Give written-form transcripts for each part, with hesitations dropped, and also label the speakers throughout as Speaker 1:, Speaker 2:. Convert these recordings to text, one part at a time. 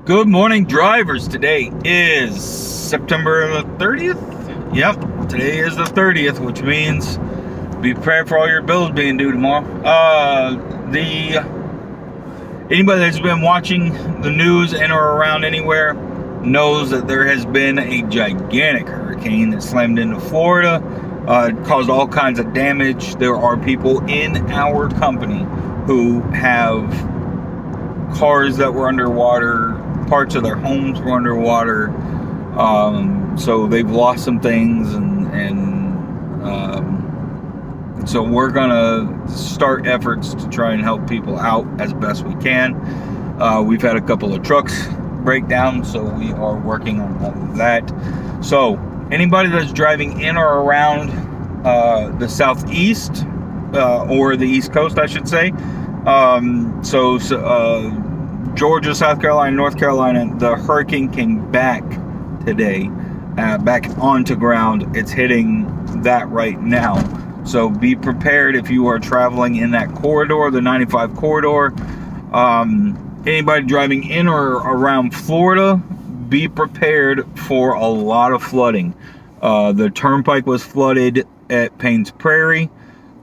Speaker 1: Good morning, drivers. Today is September the 30th. Yep, today is the 30th, which means be prepared for all your bills being due tomorrow. Anybody that's been watching the news in or around anywhere knows that there has been a gigantic hurricane that slammed into Florida, caused all kinds of damage. There are people in our company who have cars that were underwater, parts of their homes were underwater, so they've lost some things, and so we're gonna start efforts to try and help people out as best we can. We've had a couple of trucks break down, so we are working on all of that. So anybody that's driving in or around the southeast, or the East Coast, I should say, Georgia, South Carolina, North Carolina, the hurricane came back today, back onto ground. It's hitting that right now. So be prepared if you are traveling in that corridor, the 95 corridor. Anybody driving in or around Florida, be prepared for a lot of flooding. The turnpike was flooded at Paynes Prairie.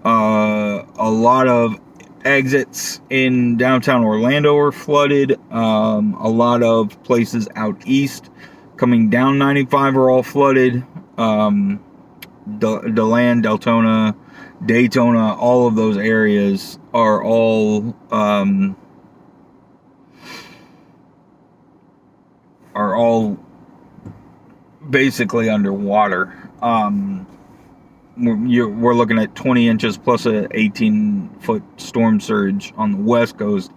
Speaker 1: A lot of exits in downtown Orlando are flooded. A lot of places out east coming down 95 are all flooded. DeLand, Deltona, Daytona, all of those areas are all basically underwater. We're looking at 20 inches plus a 18-foot storm surge on the west coast.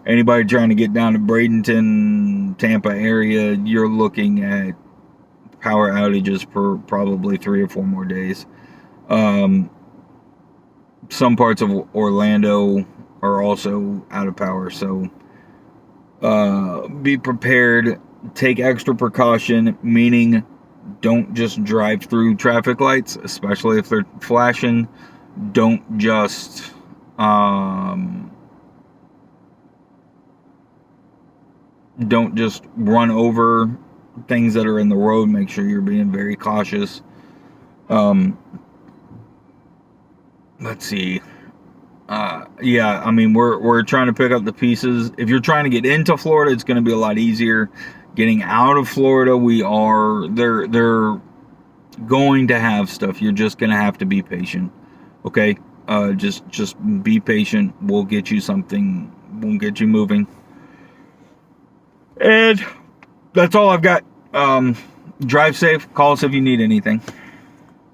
Speaker 1: Anybody trying to get down to Bradenton, Tampa area, you're looking at power outages for probably 3 or 4 more days. Some parts of Orlando are also out of power, so be prepared. Take extra precaution, meaning don't just drive through traffic lights, especially if they're flashing. Don't just run over things that are in the road. Make sure you're being very cautious. Let's see. Yeah, I mean, we're trying to pick up the pieces. If you're trying to get into Florida, it's going to be a lot easier. Getting out of Florida, they're going to have stuff. You're just going to have to be patient. Okay? Just be patient. We'll get you something. We'll get you moving. And that's all I've got. Drive safe. Call us if you need anything.